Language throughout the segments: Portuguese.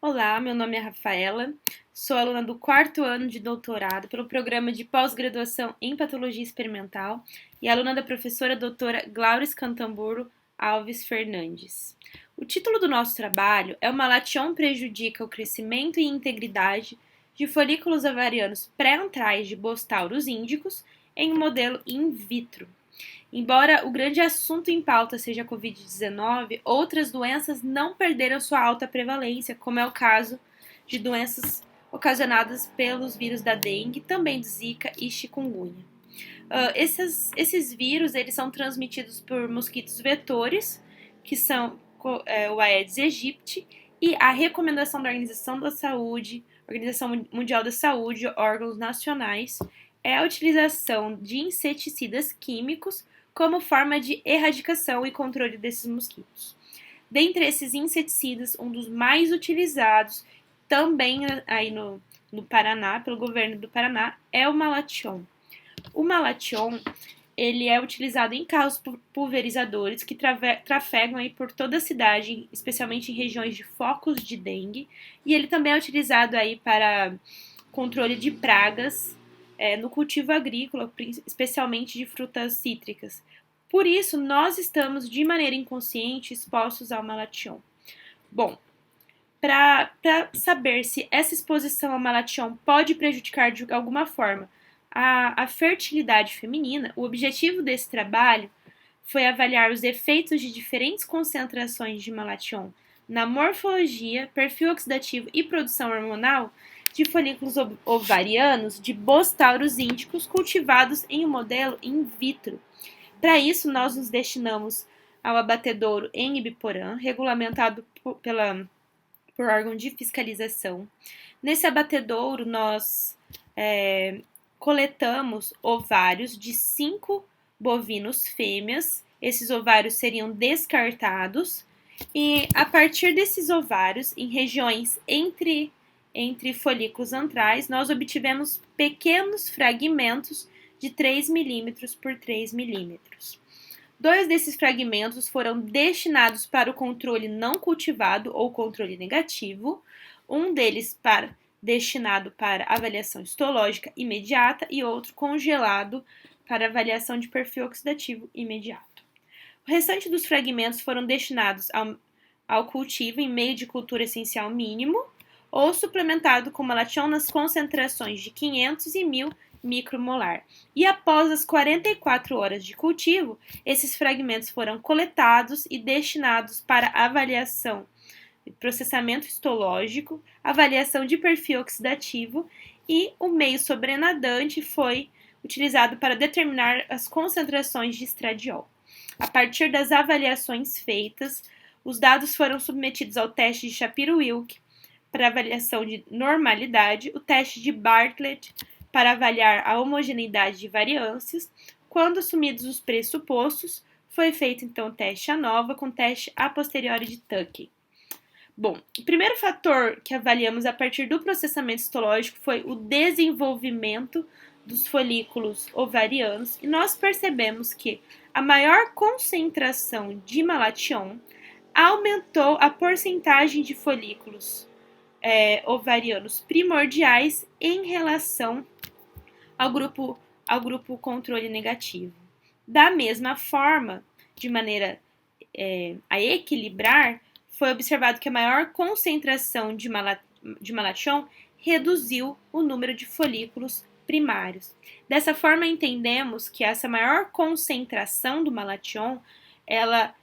Olá, meu nome é Rafaela, sou aluna do quarto ano de doutorado pelo programa de pós-graduação em Patologia Experimental e aluna da professora doutora Glauris Cantamburo Alves Fernandes. O título do nosso trabalho é "O malation prejudica o crescimento e integridade de folículos ovarianos pré-antrais de Bostaurus índicos em um modelo in vitro". Embora o grande assunto em pauta seja a Covid-19, outras doenças não perderam sua alta prevalência, como é o caso de doenças ocasionadas pelos vírus da dengue, também do Zika e chikungunya. Esses vírus eles são transmitidos por mosquitos vetores, que são o Aedes aegypti, e a recomendação da Organização Mundial da Saúde, órgãos nacionais, é a utilização de inseticidas químicos como forma de erradicação e controle desses mosquitos. Dentre esses inseticidas, um dos mais utilizados também aí no Paraná, pelo governo do Paraná, é o malation. O malation ele é utilizado em carros pulverizadores que trafegam aí por toda a cidade, especialmente em regiões de focos de dengue, e ele também é utilizado aí para controle de pragas no cultivo agrícola, especialmente de frutas cítricas. Por isso, nós estamos, de maneira inconsciente, expostos ao malation. Bom, para saber se essa exposição ao malation pode prejudicar de alguma forma a fertilidade feminina, o objetivo desse trabalho foi avaliar os efeitos de diferentes concentrações de malation na morfologia, perfil oxidativo e produção hormonal de folículos ovarianos de Bostaurus índicos cultivados em um modelo in vitro. Para isso, nós nos destinamos ao abatedouro em Ibiporã, regulamentado por órgão de fiscalização. Nesse abatedouro, nós coletamos ovários de 5 bovinos fêmeas. Esses ovários seriam descartados e, a partir desses ovários, em regiões entre folículos antrais, nós obtivemos pequenos fragmentos de 3 milímetros por 3 milímetros. 2 desses fragmentos foram destinados para o controle não cultivado ou controle negativo, um deles destinado para avaliação histológica imediata e outro congelado para avaliação de perfil oxidativo imediato. O restante dos fragmentos foram destinados ao cultivo em meio de cultura essencial mínimo ou suplementado com malation nas concentrações de 500 e 1000 micromolar. E após as 44 horas de cultivo, esses fragmentos foram coletados e destinados para avaliação de processamento histológico, avaliação de perfil oxidativo, e o meio sobrenadante foi utilizado para determinar as concentrações de estradiol. A partir das avaliações feitas, os dados foram submetidos ao teste de Shapiro-Wilk para avaliação de normalidade, o teste de Bartlett para avaliar a homogeneidade de variâncias. Quando assumidos os pressupostos, foi feito então o teste ANOVA com teste a posteriori de Tukey. Bom, o primeiro fator que avaliamos a partir do processamento histológico foi o desenvolvimento dos folículos ovarianos, e nós percebemos que a maior concentração de malation aumentou a porcentagem de folículos ovarianos primordiais em relação ao grupo controle negativo. Da mesma forma, de maneira a equilibrar, foi observado que a maior concentração de malation reduziu o número de folículos primários. Dessa forma, entendemos que essa maior concentração do malation, ela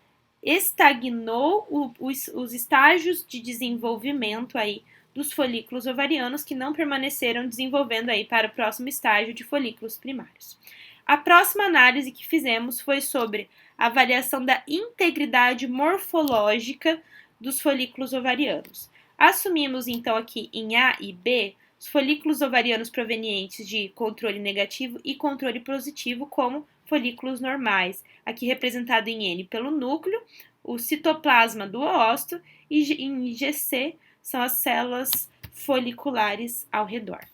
estagnou os estágios de desenvolvimento aí dos folículos ovarianos, que não permaneceram desenvolvendo aí para o próximo estágio de folículos primários. A próxima análise que fizemos foi sobre a avaliação da integridade morfológica dos folículos ovarianos. Assumimos então aqui em A e B os folículos ovarianos provenientes de controle negativo e controle positivo como folículos normais, aqui representado em N pelo núcleo, o citoplasma do óvulo, e em GC são as células foliculares ao redor.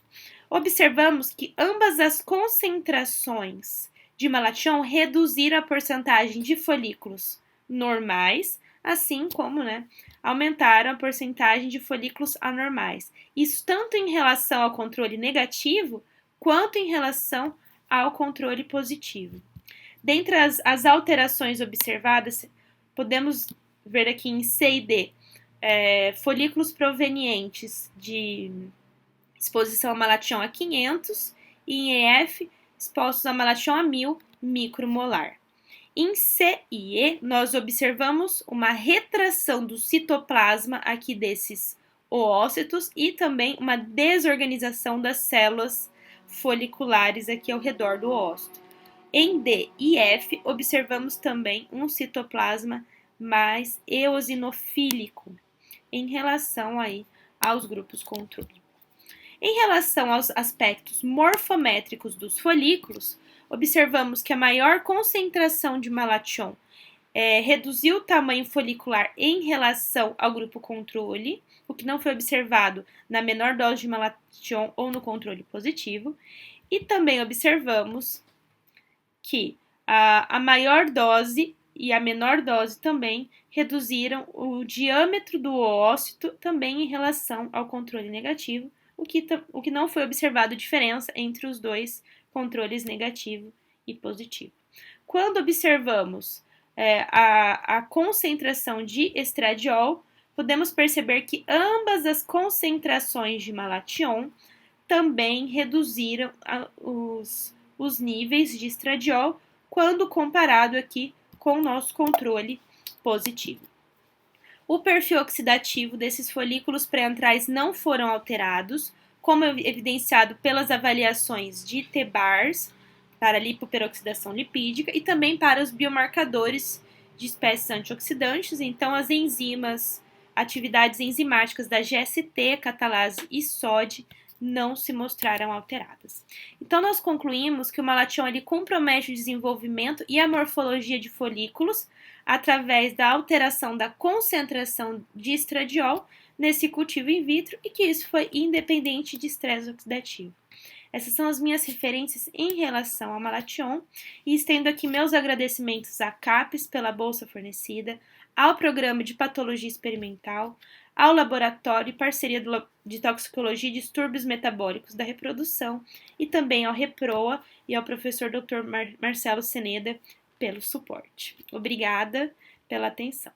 Observamos que ambas as concentrações de malation reduziram a porcentagem de folículos normais, assim como aumentaram a porcentagem de folículos anormais. Isso tanto em relação ao controle negativo, quanto em relação ao controle positivo. Dentre as alterações observadas, podemos ver aqui em C e D, folículos provenientes de exposição a malation a 500 e em EF, expostos a malation a 1000 micromolar. Em C e E, nós observamos uma retração do citoplasma aqui desses oócitos e também uma desorganização das células foliculares aqui ao redor do oócito. Em D e F, observamos também um citoplasma mais eosinofílico em relação aí aos grupos controle. Em relação aos aspectos morfométricos dos folículos, observamos que a maior concentração de malation reduziu o tamanho folicular em relação ao grupo controle, o que não foi observado na menor dose de malation ou no controle positivo, e também observamos que a maior dose e a menor dose também reduziram o diâmetro do oócito também em relação ao controle negativo, o que não foi observado diferença entre os dois controles negativo e positivo. Quando observamos a concentração de estradiol, podemos perceber que ambas as concentrações de malation também reduziram os níveis de estradiol quando comparado aqui com o nosso controle positivo. O perfil oxidativo desses folículos pré-antrais não foram alterados, como evidenciado pelas avaliações de T-bars para lipoperoxidação lipídica e também para os biomarcadores de espécies antioxidantes, então as enzimas, atividades enzimáticas da GST, catalase e SOD não se mostraram alteradas. Então, nós concluímos que o malation ele compromete o desenvolvimento e a morfologia de folículos através da alteração da concentração de estradiol nesse cultivo in vitro e que isso foi independente de estresse oxidativo. Essas são as minhas referências em relação ao malation e estendo aqui meus agradecimentos à CAPES pela bolsa fornecida, ao Programa de Patologia Experimental, ao Laboratório e Parceria de Toxicologia e Distúrbios Metabólicos da Reprodução e também ao REPROA e ao professor Dr. Marcelo Seneda pelo suporte. Obrigada pela atenção.